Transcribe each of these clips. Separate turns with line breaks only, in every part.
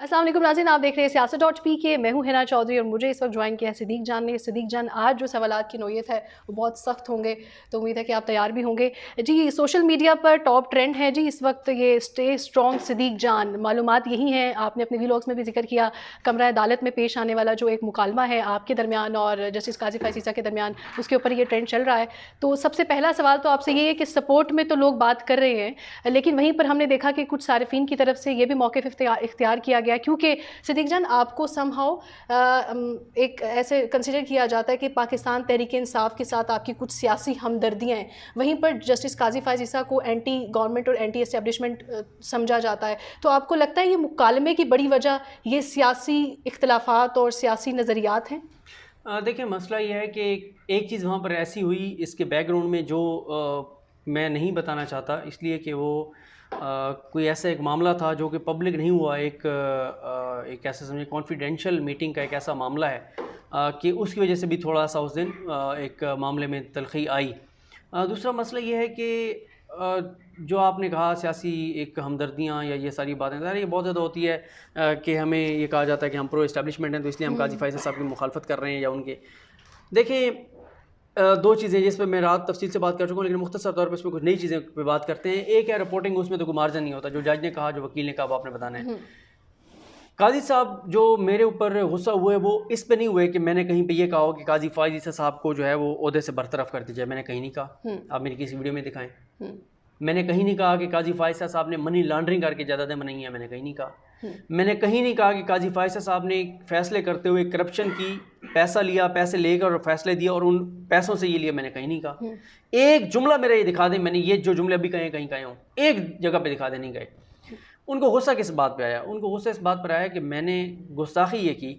अस्सलाम वालेकुम नाज़रीन, आप देख रहे हैं सियासत.पी के। मैं हूं हिना चौधरी और मुझे इस वक्त ज्वाइन किया है सिद्दीक जान ने। सिद्दीक जान, आज जो सवालात की नोयत है वो बहुत सख्त होंगे, तो उम्मीद है कि आप तैयार भी होंगे। जी, सोशल मीडिया पर टॉप ट्रेंड है जी इस वक्त ये स्टे स्ट्रॉन्ग सिद्दीक जान। मालूमात यही हैं, आपने अपने व्लॉग्स में भी जिक्र किया, कमरा अदालत में पेश आने वाला जो एक मुकालमा है आपके दरमियान और जस्टिस काजी फ़ाइज़ ईसा के दरमियान, उसके ऊपर ये ट्रेंड चल रहा है। तो सबसे पहला सवाल तो आपसे ये है कि सपोर्ट में तो लोग बात कर रहे हैं, लेकिन वहीं पर हमने देखा कि कुछ सारिफीन की तरफ से ये भी मौक़िफ़ इख्तियार किया गया, क्योंकि सिद्दीक जान आपको समहाउ एक ऐसे कंसिडर किया जाता है कि पाकिस्तान तहरीक इंसाफ के साथ आपकी कुछ सियासी हमदर्दियाँ हैं, वहीं पर जस्टिस काजी फ़ाइज़ ईसा को एंटी गवर्नमेंट और एंटी एस्टेब्लिशमेंट समझा जाता है। तो आपको लगता है ये मुकालमे की बड़ी वजह ये सियासी इख्तिलाफात और सियासी नज़रियात हैं?
देखिए, मसला ये है कि एक चीज़ वहाँ पर ऐसी हुई इसके बैकग्राउंड में जो मैं नहीं बताना चाहता, इसलिए कि वो कोई ऐसा एक मामला था जो कि पब्लिक नहीं हुआ। एक ऐसा समझे कॉन्फिडेंशियल मीटिंग का एक ऐसा मामला है कि उसकी वजह से भी थोड़ा सा उस दिन एक मामले में तलखी आई। दूसरा मसला ये है कि जो आपने कहा सियासी एक हमदर्दियाँ या ये सारी बातें, ये बहुत ज़्यादा होती है कि हमें ये कहा जाता है कि हम प्रो इस्टेब्लिशमेंट हैं तो इसलिए हम काजी फ़ाइज़ साहब की मुखालफत कर रहे हैं या उनके। देखिए, दो चीज़ें जिस पर मैं रात तफसील से बात कर चुका हूँ, लेकिन मुख्तसर तौर पर इसमें कुछ नई चीज़ें पे बात करते हैं। एक है रिपोर्टिंग, उसमें तो कोई मार्जिन नहीं होता, जो जज ने कहा, जो वकील ने कहा, वो आपने बताना है। काजी साहब जो मेरे ऊपर गुस्सा हुए वो इस पे नहीं हुए कि मैंने कहीं पे ये कहा हो कि काजी फ़ाइज़ ईसा साहब को जो है वो ओहदे से बरतरफ कर दीजिए। मैंने कहीं नहीं कहा, आप मेरी किसी वीडियो में दिखाएं। मैंने कहीं नहीं कहा कि काजी फ़ाइज़ साहब ने मनी लॉन्ड्रिंग करके जायदादें बनाई हैं, मैंने कहीं नहीं कहा। मैंने कहीं नहीं कहा कि काजी फ़ाइज़ साहब ने फैसले करते हुए करप्शन की पैसा लिया, पैसे लेकर और फैसले दिया और उन पैसों से ये लिया, मैंने कहीं नहीं कहा। एक जुमला मेरा ये दिखा दें, मैंने ये जो जुमले अभी कहे कहीं कहे हों, एक जगह पे दिखा दे, नहीं गए। उनको गुस्सा किस बात पे आया? उनको गुस्सा इस बात पर आया कि मैंने गुस्ताखी ये की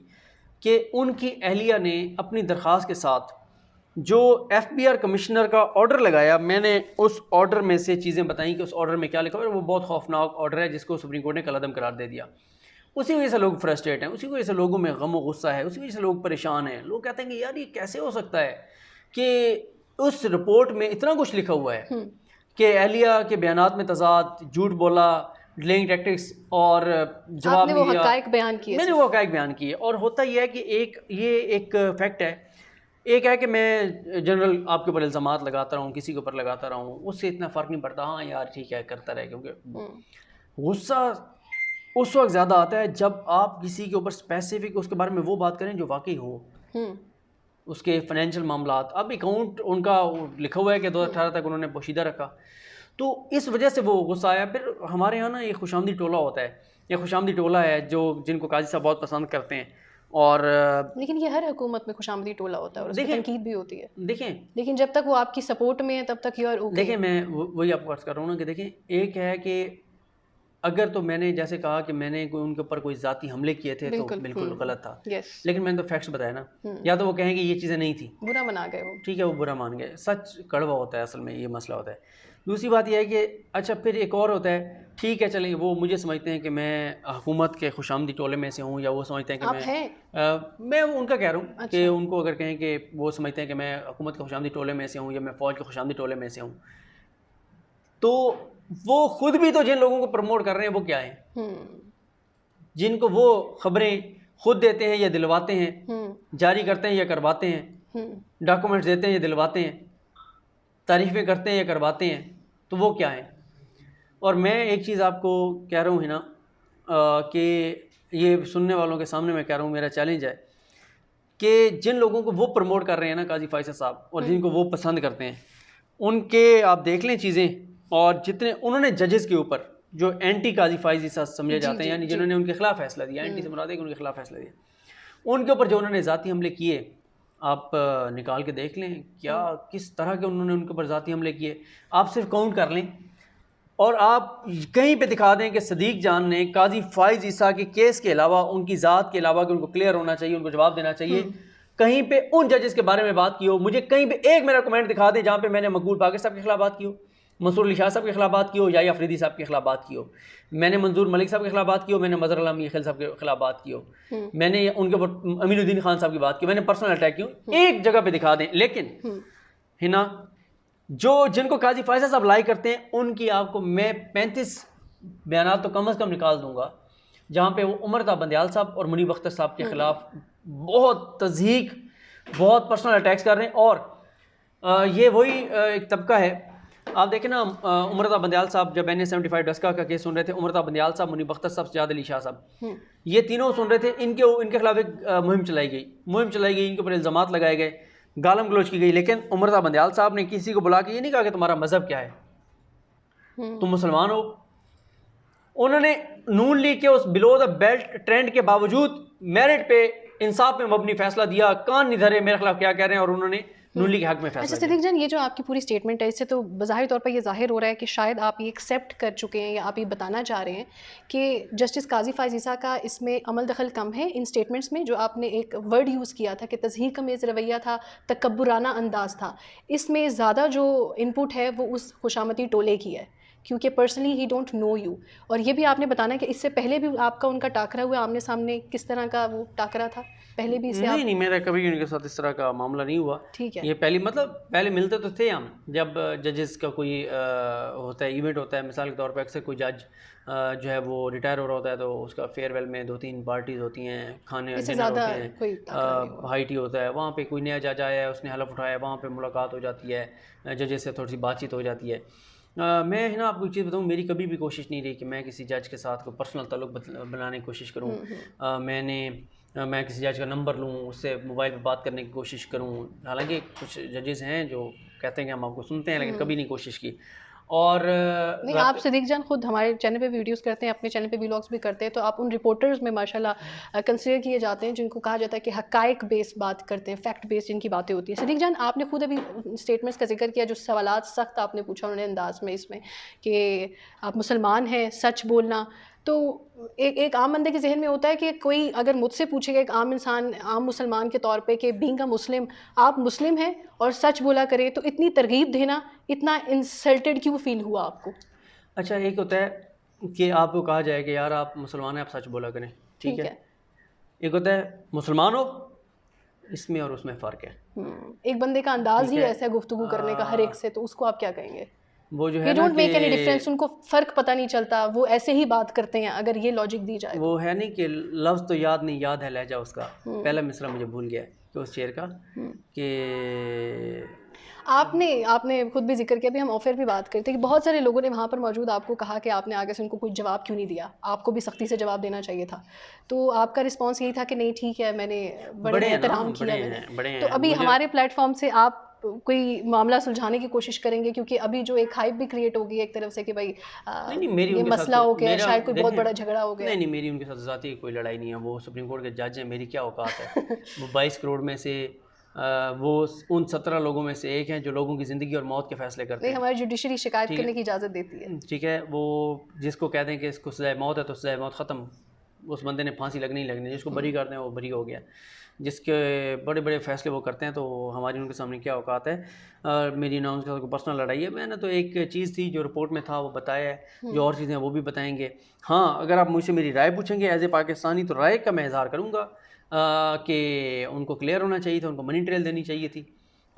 कि उनकी अहलिया ने अपनी दरख्वास्त के साथ जो FBI कमिश्नर का ऑर्डर लगाया, मैंने उस ऑर्डर में से चीज़ें बताई कि उस ऑर्डर में क्या लिखा हुआ है। वो बहुत खौफनाक ऑर्डर है जिसको सुप्रीम कोर्ट ने कलअदम करार दे दिया। उसी वजह से लोग फ्रस्ट्रेट हैं, उसी वजह से लोगों में गम व गुस्सा है, उसी वजह से लोग परेशान हैं। लोग कहते हैं कि यार ये कैसे हो सकता है कि उस रिपोर्ट में इतना कुछ लिखा हुआ है कि अहलिया के बयानात में तज़ाद, झूठ बोला, डिलेइंग टैक्टिक्स और जवाब
आपने वो
नहीं दिया।
हक़ाइक़ बयान किए,
मैंने वो हक़ाइक़ बयान किए। और होता यह है कि ये एक फैक्ट है। एक है कि मैं जनरल आपके ऊपर इल्ज़ामात लगाता रहूँ, किसी के ऊपर लगाता रहूँ, उससे इतना फ़र्क नहीं पड़ता। हाँ यार ठीक है, करता रहे, क्योंकि गुस्सा उस वक्त ज़्यादा आता है जब आप किसी के ऊपर स्पेसिफिक उसके बारे में वो बात करें जो वाकई हो, उसके फाइनेंशियल मामलात। अब अकाउंट उनका लिखा हुआ है कि 2018 तक उन्होंने पोशीदा रखा, तो इस वजह से वो गुस्सा आया। फिर हमारे यहाँ ना ये खुशामदी टोला होता है, ये खुशामदी टोला है जो जिनको काजी साहब बहुत पसंद करते हैं। और
लेकिन ये हर हुकूमत में खुशामदी टोला होता है और उसकी तनकीद भी होती है।
देखें,
लेकिन जब तक वो आपकी सपोर्ट में है तब तक यू आर ओके।
देखें, मैं वही आपको अर्ज़ कर रहा हूँ ना कि देखें, एक है कि अगर तो मैंने जैसे कहा कि मैंने उनके ऊपर कोई ज़ाती हमले किए थे तो बिल्कुल गलत था, लेकिन मैंने तो फैक्ट्स बताया ना। या तो वो कहें कि ये चीज़ें नहीं थी, बुरा मना गए वो, ठीक है, वो बुरा मान गए। सच कड़वा होता है, असल में ये मसला होता है। दूसरी बात यह है कि अच्छा फिर एक और होता है, ठीक है चलें, वो मुझे समझते हैं कि मैं हुकूमत के खुशामदी टोले में से हूँ, या वो समझते हैं कि मैं उनका कह रहा हूँ कि उनको अगर कहें कि वो समझते हैं कि मैं हुकूमत के खुशामदी टोले में से हूँ या मैं फ़ौज के खुशामदी टोले में से हूँ, तो वो खुद भी तो जिन लोगों को प्रमोट कर रहे हैं वो क्या है, जिनको वो खबरें खुद देते हैं या दिलवाते हैं, जारी करते हैं या करवाते हैं, डॉक्यूमेंट्स देते हैं या दिलवाते हैं, तारीफ़ें करते हैं या करवाते हैं, तो वो क्या है। और मैं एक चीज़ आपको कह रहा हूँ ना कि ये सुनने वालों के सामने मैं कह रहा हूँ, मेरा चैलेंज है कि जिन लोगों को वो प्रमोट कर रहे हैं ना काजी फ़ाइज़ साहब, और जिनको वो पसंद करते हैं, उनके आप देख लें चीज़ें, और जितने उन्होंने जजेस के ऊपर जो एंटी काजी फ़ाइज़ साहब समझे जाते हैं, यानी जिन्होंने उनके खिलाफ फैसला दिया, एंटी से मुराद है कि उनके खिलाफ फैसला दिया, उनके ऊपर जो उन्होंने ज़ाती हमले किए, आप निकाल के देख लें क्या किस तरह के उन्होंने उनके ऊपर ज़ाती हमले किए। आप सिर्फ काउंट कर लें और आप कहीं पे दिखा दें कि सिद्दीक जान ने काजी फ़ाइज़ ईसा के केस के अलावा, उनकी ज़ात के अलावा, कि उनको क्लियर होना चाहिए, उनको जवाब देना चाहिए, कहीं पे उन जजेस के बारे में बात की हो। मुझे कहीं पे एक मेरा कमेंट दिखा दें जहाँ पे मैंने मकबूल बाक़र साहब के खिलाफ बात की हो, मंसूर अली शाह साहब के खिलाफ बात की हो, या अफरीदी साहब के खिलाफ बात की हो, मैंने मंजूर मलिक साहब के खिलाफ बात की हो, मैंने मज़हर अला मीखिल साहब के खिलाफ बात की हो, मैंने उनके ऊपर अमीनुद्दीन खान साहब की बात की, मैंने पर्सनल अटैक की हो, एक जगह पे दिखा दें। लेकिन हिना जो जिनको काजी फ़ाइज़ साहब लाइक करते हैं, उनकी आपको मैं 35 बयानात तो कम अज़ कम निकाल दूंगा जहाँ पे वो उमर बंदयाल साहब और मुनीब अख्तर साहब के ख़िलाफ़ बहुत तज़हीक, बहुत पर्सनल अटैक्स कर रहे हैं। और ये वही एक तबका है, आप देखें ना, उमर बंदयाल साहब जब NA-75 डस्का का केस सुन रहे थे, उमर बंदयाल साहब, मुनीब अख्तर साहब, सजाद अली शाह साहब, ये तीनों सुन रहे थे। इनके खिलाफ एक मुहिम चलाई गई, इनके ऊपर इल्ज़ामात लगाए गए, गालम गलोच की गई। लेकिन उमर बंदयाल साहब ने किसी को बुला के ये नहीं कहा कि तुम्हारा मज़हब क्या है, तुम मुसलमान हो। उन्होंने नून लीग के उस बिलो द बेल्ट ट्रेंड के बावजूद मेरिट पे इंसाफ में मबनी फैसला दिया, कान नहीं धरे मेरे खिलाफ क्या कह रहे हैं, और उन्होंने नून लीग के हक में फैसला।
अच्छा सिद्दीक जान, ये जो आपकी पूरी स्टेटमेंट है, इससे तो बज़ाहिर तौर पर ये ज़ाहिर हो रहा है कि शायद आप ये एक्सेप्ट कर चुके हैं या आप ये बताना चाह रहे हैं कि जस्टिस काजी फ़ाइज़ ईसा का इसमें अमल दखल कम है इन स्टेटमेंट्स में। जो आपने एक वर्ड यूज़ किया था कि तज़हीक में रवैया था, तकब्बुराना अंदाज़ था, इसमें ज़्यादा जो इनपुट है वो उस खुशामती टोले की है, क्योंकि personally he don't know you. और ये भी आपने बताना कि इससे पहले भी आपका उनका टाकरा हुआ आमने सामने, किस तरह का वो टाकरा था पहले भी इससे?
नहीं, मेरा कभी उनके साथ इस तरह का मामला नहीं हुआ।
ठीक है,
ये पहले मिलते तो थे हम, जब जजेस का कोई होता है, इवेंट होता है, मिसाल के तौर पर अक्सर कोई जज जो है वो रिटायर हो रहा होता है तो उसका फेयरवेल में 2-3 पार्टीज होती हैं, खाने डिनर होते हैं, हाई टी होता है, वहाँ पे कोई नया जज आया है, उसने हलफ उठाया, वहाँ पे मुलाकात हो जाती है, जजेस से थोड़ी सी बातचीत हो जाती है। मैं है ना आपको एक चीज़ बताऊँ, मेरी कभी भी कोशिश नहीं रही कि मैं किसी जज के साथ कोई पर्सनल ताल्लुक बनाने की कोशिश करूँ। मैं किसी जज का नंबर लूँ, उससे मोबाइल पे बात करने की कोशिश करूँ। हालांकि कुछ जजेस हैं जो कहते हैं कि हम आपको सुनते हैं, लेकिन कभी नहीं कोशिश की। और
नहीं, आप सिद्दीक जान खुद हमारे चैनल पे वीडियोस करते हैं, अपने चैनल पे व्लॉग्स भी करते हैं, तो आप उन रिपोर्टर्स में माशाल्लाह कंसिडर किए जाते हैं जिनको कहा जाता है कि हक़ाइक़ बेस्ड बात करते हैं, फैक्ट बेस्ड जिनकी बातें होती हैं। सिद्दीक जान, आपने खुद अभी स्टेटमेंट्स का जिक्र किया, जो सवालात सख्त आपने पूछा उन्होंने अंदाज़ में इसमें कि आप मुसलमान हैं, सच बोलना। तो एक आम बंदे के जहन में होता है कि कोई अगर मुझसे पूछेगा, एक आम इंसान, आम मुसलमान के तौर पे, कि बीइंग अ मुस्लिम, आप मुस्लिम हैं और सच बोला करें, तो इतनी तरगीब देना, इतना इंसल्टेड क्यों फील हुआ आपको?
अच्छा, एक होता है कि आपको कहा जाए कि यार आप मुसलमान हैं, आप सच बोला करें, ठीक है। एक होता है मुसलमान हो, इसमें और उसमें फ़र्क है।
एक बंदे का अंदाज ही ऐसा है गुफ्तगू करने का हर एक से, तो उसको आप क्या कहेंगे?
वो जो है
डोंट मेक एनी डिफरेंस, उनको फ़र्क पता नहीं चलता, वो ऐसे ही बात करते हैं, अगर ये लॉजिक दी जाए।
वो है नहीं कि लफ्ज़ तो याद नहीं, याद है लहजा उसका। पहला मिसरा मुझे भूल गया कि उस शेर का, कि
आपने खुद भी जिक्र किया, अभी हम ऑफर भी बात करते हैं कि बहुत सारे लोगों ने वहाँ पर मौजूद आपको कहा कि आपने आगे से उनको कोई जवाब क्यों नहीं दिया, आपको भी सख्ती से जवाब देना चाहिए था। तो आपका रिस्पांस यही था कि नहीं ठीक है, मैंने बड़े एहतराम किया मैंने। तो अभी हमारे प्लेटफॉर्म से आप कोई मामला सुलझाने की कोशिश करेंगे, क्योंकि अभी जो एक हाइप भी क्रिएट हो गई एक तरफ से कि भाई ये मसला हो गया, शायद कोई बहुत बड़ा झगड़ा हो गया।
नहीं, मेरी उनके साथ ज़ाती कोई लड़ाई नहीं है, वो सुप्रीम कोर्ट के जज हैं, मेरी क्या औकात है। वो 22 करोड़ में से वो उन 17 लोगों में से एक हैं जो लोगों की ज़िंदगी और मौत के फैसले करते हैं।
हमारी जुडिशरी शिकायत करने की इजाज़त देती है,
ठीक है। वो जिसको कहते हैं कि इसको सज़ाए मौत है तो सज़ाए मौत ख़त्म, उस बंदे ने फांसी लगनी ही लगनी, जिसको बरी करते हैं वो बरी हो गया। जिसके बड़े बड़े फैसले वो करते हैं, तो हमारी उनके सामने क्या औकात है। मेरी ना उनके साथ कोई पर्सनल लड़ाई है। मैंने तो एक चीज़ थी जो रिपोर्ट में था वो बताया है, जो और चीज़ें वो भी बताएंगे। हाँ, अगर आप मुझसे मेरी राय पूछेंगे एज ए पाकिस्तानी, तो राय का मैं इज़हार करूँगा कि उनको क्लियर होना चाहिए था, उनको मनी ट्रेल देनी चाहिए थी,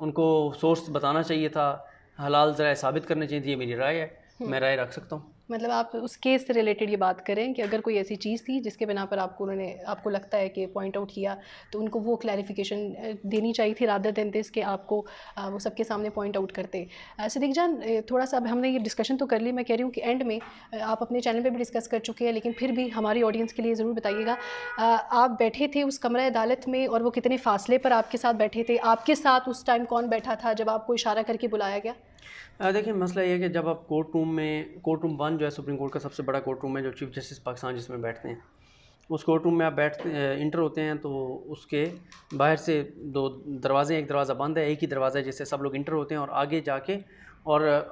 उनको सोर्स बताना चाहिए था, हलाल ज़राए साबित करने चाहिए थी। ये मेरी राय है, मैं राय रख सकता हूँ।
मतलब आप उस केस से रिलेटेड ये बात करें कि अगर कोई ऐसी चीज़ थी जिसके बिना पर आपको लगता है कि पॉइंट आउट किया, तो उनको वो क्लैरिफिकेशन देनी चाहिए थी, रादर देन दिस कि आपको वो सबके सामने पॉइंट आउट करते। सिद्दीक जान, थोड़ा सा अब हमने ये डिस्कशन तो कर ली, मैं कह रही हूँ कि एंड में आप अपने चैनल पे भी डिस्कस कर चुके हैं, लेकिन फिर भी हमारी ऑडियंस के लिए ज़रूर बताइएगा, आप बैठे थे उस कमरा अदालत में और वो कितने फ़ासले पर आपके साथ बैठे थे? आपके साथ उस टाइम कौन बैठा था जब आपको इशारा करके बुलाया गया?
देखिए, मसला ये है कि जब आप कोर्ट रूम 1 जो है सुप्रीम कोर्ट का सबसे बड़ा कोर्ट रूम है, जो चीफ जस्टिस पाकिस्तान जिसमें बैठते हैं, उस कोर्ट रूम में आप इंटर होते हैं, तो उसके बाहर से 2 दरवाजे, एक दरवाज़ा बंद है, एक ही दरवाज़ा है जिससे सब लोग इंटर होते हैं, और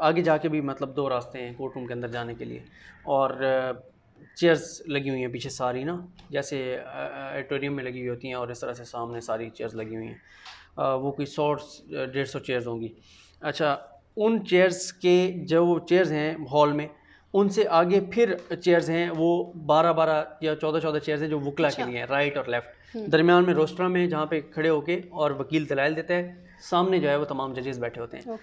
आगे जाके भी मतलब 2 रास्ते हैं कोर्ट रूम के अंदर जाने के लिए। और चेयर्स लगी हुई हैं पीछे सारी ना, जैसे ऑडिटोरियम में लगी हुई होती हैं, और इस तरह से सामने सारी चेयर्स लगी हुई हैं। वो कोई 100-150 चेयर्स होंगी। अच्छा, उन चेयर्स के जो चेयर्स हैं हॉल में, उनसे आगे फिर चेयर्स हैं, वो 12-12 या 14-14 चेयर्स हैं जो वकला के लिए हैं, राइट और लेफ़्ट। दरमियान में रोस्ट्रम है जहाँ पे खड़े होके और वकील दलाइल देता है, सामने जो है वो तमाम जजेस बैठे होते हैं।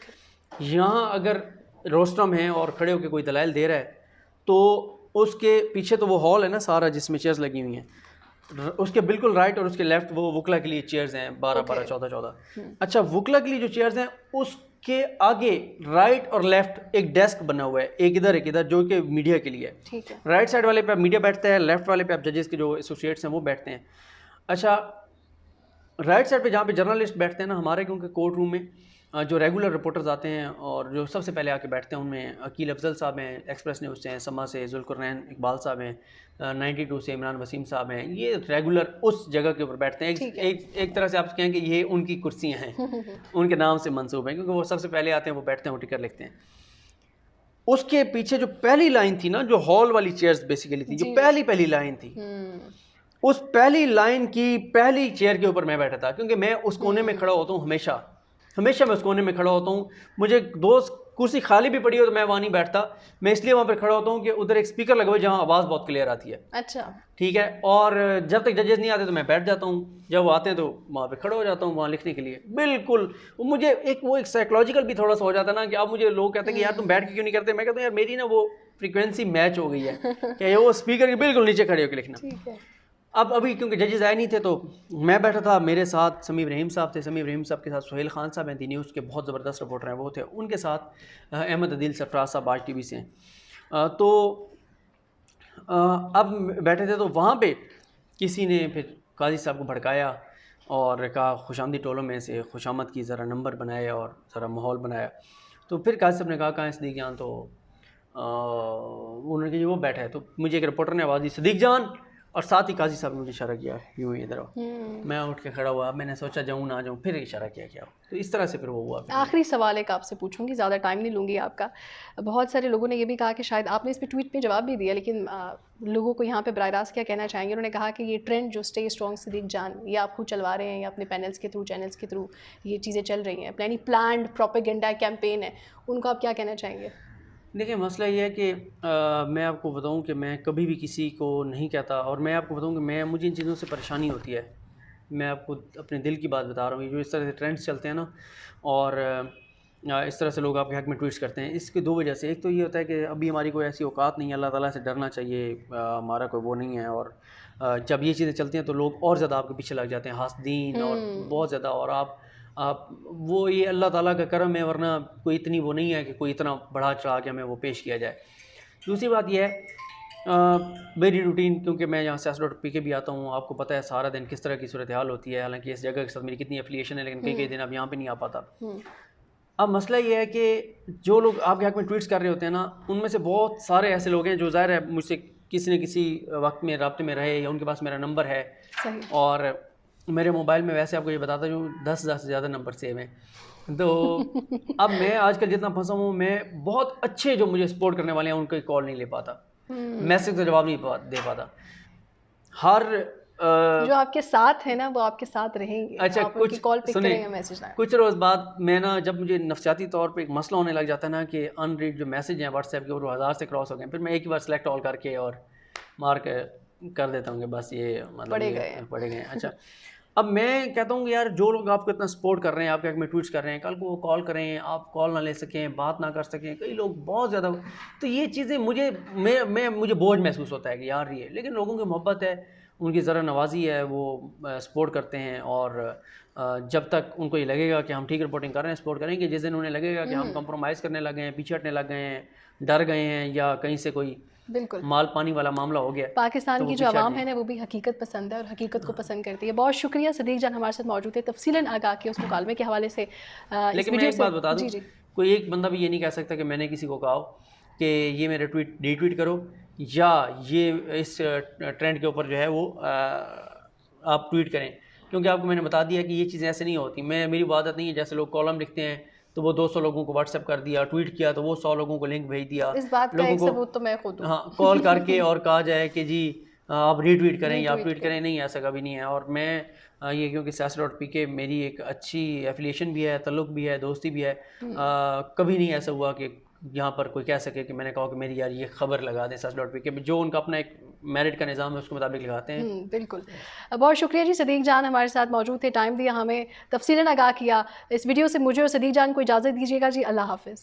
यहाँ अगर रोस्ट्रम है और खड़े होके कोई दलाइल दे रहा है, तो उसके पीछे तो वो हॉल है ना सारा जिसमें चेयर्स लगी हुई हैं, उसके बिल्कुल राइट और उसके लेफ्ट वो वुकला के लिए चेयर्स हैं 12-12, 14-14। अच्छा, वुकला के लिए जो चेयर्स हैं उसके आगे राइट और लेफ्ट एक डेस्क बना हुआ है, एक इधर जो कि मीडिया के लिए है। राइट साइड वाले पे आप मीडिया बैठता है, लेफ्ट वाले पे आप जजेस के जो एसोसिएट्स हैं वो बैठते हैं। अच्छा, राइट साइड पे जहाँ पे जर्नलिस्ट बैठते हैं ना हमारे, क्योंकि कोर्ट रूम में जो रेगुलर रिपोर्टर्स आते हैं और जो सबसे पहले आके बैठते हैं उनमें अकील अफजल साहब हैं, एक्सप्रेस न्यूज़ से हैं, समा से जुल्कुरनैन इकबाल साहब हैं, 92 से इमरान वसीम साहब हैं। ये रेगुलर उस जगह के ऊपर बैठते हैं। एक तरह से आप कहें कि ये उनकी कुर्सियाँ हैं उनके नाम से मंसूब हैं, क्योंकि वो सबसे पहले आते हैं, वो बैठते हैं, वो टिकट लिखते हैं। उसके पीछे जो पहली लाइन थी ना, जो हॉल वाली चेयर्स बेसिकली थी, जो पहली लाइन थी, उस पहली लाइन की पहली चेयर के ऊपर मैं बैठा था, क्योंकि मैं उस कोने में खड़ा होता हूँ हमेशा मैं उस कोने में खड़ा होता हूँ। मुझे दोस्त कुर्सी खाली भी पड़ी हो तो मैं वहाँ नहीं बैठता, मैं इसलिए वहाँ पर खड़ा होता हूँ कि उधर एक स्पीकर लगा हुआ है जहाँ आवाज़ बहुत क्लियर आती है।
अच्छा,
ठीक है। और जब तक जजेस नहीं आते तो मैं बैठ जाता हूँ, जब वो आते हैं तो वहाँ पे खड़ा हो जाता हूँ वहाँ लिखने के लिए। बिल्कुल मुझे एक साइकोलॉजिकल भी थोड़ा सा हो जाता ना कि अब मुझे लोग कहते हैं कि यार तुम बैठ के क्यों नहीं करते, मैं कहता हूँ यार मेरी ना वो फ्रीक्वेंसी मैच हो गई है कि वो स्पीकर के बिल्कुल नीचे खड़े होकर लिखना। अब अभी क्योंकि जजेस आए नहीं थे तो मैं बैठा था, मेरे साथ समीम रहीम साहब थे, समीम रहीम साहब के साथ सुहेल खान साहब हैं, दी न्यूज़ के बहुत ज़बरदस्त रिपोर्टर हैं, वो थे, उनके साथ अहमद अदील सरफराज साहब आज TV से हैं। तो अब बैठे थे तो वहाँ पे किसी ने फिर काजी साहब को भड़काया और कहा खुशामदी टोलों में से खुशामद की ज़रा नंबर बनाया और ज़रा माहौल बनाया। तो फिर काजी साहब ने कहा कहाँ सदीक जान, तो उन्होंने कहा वो बैठा है। तो मुझे एक रिपोर्टर ने आवाज़ दी सदीक जान, और साथ ही काजी साहब ने मुझे इशारा किया यूँ ही इधर। मैं उठ के खड़ा हुआ, मैंने सोचा जाऊँ ना जाऊँ, फिर इशारा किया क्या, तो इस तरह से फिर वो हुआ।
आखिरी सवाल एक आपसे पूछूंगी, ज़्यादा टाइम नहीं लूँगी आपका। बहुत सारे लोगों ने ये भी कहा कि शायद आपने इस पर ट्वीट में जवाब भी दिया, लेकिन लोगों को यहाँ पे बराह रास्त क्या कहना चाहेंगे? उन्होंने कहा कि ये ट्रेंड जो स्टे स्ट्रॉन्ग सदीक जान, ये आप खुद चलवा रहे हैं या अपने पैनल्स के थ्रू, चैनल्स के थ्रू ये चीज़ें चल रही हैं, यानी प्लान्ड प्रोपेगेंडा कैंपेन है, उनको आप क्या कहना चाहेंगे?
देखिए, मसला ये है कि मैं आपको बताऊं कि मैं कभी भी किसी को नहीं कहता, और मैं आपको बताऊं कि मुझे इन चीज़ों से परेशानी होती है। मैं आपको अपने दिल की बात बता रहा हूँ। जो इस तरह से ट्रेंड्स चलते हैं ना, और इस तरह से लोग आपके हक़ में ट्वीट्स करते हैं, इसकी दो वजह से। एक तो ये होता है कि अभी हमारी कोई ऐसी औकात नहीं है, अल्लाह ताला से डरना चाहिए, हमारा कोई वो नहीं है। और जब ये चीज़ें चलती हैं तो लोग और ज़्यादा आपके पीछे लग जाते हैं, हासदीन और बहुत ज़्यादा। और आप वो ये अल्लाह ताला का करम है, वरना कोई इतनी वो नहीं है कि कोई इतना बढ़ा चढ़ा के हमें वो पेश किया जाए। दूसरी बात यह है मेरी रूटीन, क्योंकि मैं यहाँ siyaset.pk भी आता हूँ, आपको पता है सारा दिन किस तरह की सूरत हाल होती है। हालांकि इस जगह के साथ मेरी कितनी एफिलिएशन है, लेकिन कई दिन अब यहाँ पे नहीं आ पाता। अब मसला ये है कि जो लोग आपके हक़ में ट्वीट्स कर रहे होते हैं ना, उनमें से बहुत सारे ऐसे लोग हैं जो ज़ाहिर है मुझसे किसी न किसी वक्त में राब्ते में रहे, या उनके पास मेरा नंबर है। और मेरे मोबाइल में वैसे आपको ये बताता हूँ 10,000 से ज़्यादा नंबर सेव हैं। तो अब मैं आजकल जितना फंसा हूँ, मैं बहुत अच्छे जो मुझे सपोर्ट करने वाले हैं उनका कॉल नहीं ले पाता, मैसेज का जवाब नहीं दे पाता। हर
जो आपके साथ है ना वो आपके साथ रहेंगे।
अच्छा, कुछ
कॉल पिक करेंगे, मैसेज ना।
कुछ रोज़ बाद मैं ना, जब मुझे नफसियाती तौर पे एक मसला होने लग जाता है ना कि अनरीड जो मैसेज हैं व्हाट्सएप के, वो 1000 से क्रॉस हो गए, फिर मैं एक ही बार सेलेक्ट ऑल करके और मार कर देता हूँ कि बस ये मतलब पड़े गए। अच्छा, अब मैं कहता हूँ कि यार जो लोग आपको इतना सपोर्ट कर रहे हैं, आपके हक़ में ट्वीट्स कर रहे हैं, कल को वो कॉल करें, आप कॉल ना ले सकें, बात ना कर सकें, कई लोग बहुत ज़्यादा, तो ये चीज़ें मुझे बोझ महसूस होता है कि यार ये, लेकिन लोगों की मोहब्बत है, उनकी ज़रा नवाजी है, वो सपोर्ट करते हैं। और जब तक उनको ये लगेगा कि हम ठीक रिपोर्टिंग कर रहे हैं, सपोर्ट करेंगे। जिस दिन उन्हें लगेगा कि हम कंप्रोमाइज़ करने लगे हैं, पीछे हटने लग गए हैं, डर गए हैं, या कहीं से कोई
बिल्कुल
माल पानी वाला मामला हो गया,
पाकिस्तान की जो आवाम है ना वो भी हकीकत पसंद है और हकीकत को पसंद करती है। बहुत शुक्रिया सदीक जान हमारे साथ मौजूद है, तफसीलन आगाह किया उस मुकालमे के हवाले से।
लेकिन मैं एक बात बता दूं, कोई एक बंदा भी ये नहीं कह सकता कि मैंने किसी को कहा कि ये मेरे ट्वीट रीट्वीट करो, या ये इस ट्रेंड के ऊपर जो है वो आप ट्वीट करें, क्योंकि आपको मैंने बता दिया कि ये चीज़ें ऐसे नहीं होती। मेरी आदत नहीं है, जैसे लोग कॉलम लिखते हैं तो वो 200 लोगों को व्हाट्सएप कर दिया, ट्वीट किया तो वो 100 लोगों को लिंक भेज दिया।
इस बात का एक सबूत तो मैं खुद हूं।
हाँ, कॉल करके और कहा जाए कि जी आप रीट्वीट करें या आप ट्वीट करें, नहीं, ऐसा कभी नहीं है। और मैं ये, क्योंकि siyaset.pk मेरी एक अच्छी एफिलिएशन भी है, तल्लुक़ भी है, दोस्ती भी है, कभी नहीं ऐसा हुआ कि यहाँ पर कोई कह सके कि मैंने कहा कि मेरी यार ये खबर लगा दें। siyaset.pk जो उनका अपना एक मेरिट का निज़ाम है उसके मुताबिक लगाते हैं।
बिल्कुल, बहुत शुक्रिया जी। सदीक जान हमारे साथ मौजूद थे, टाइम दिया, हमें तफसीलन आगाह किया। इस वीडियो से मुझे और सदीक जान को इजाज़त दीजिएगा जी। अल्लाह हाफ़िज़।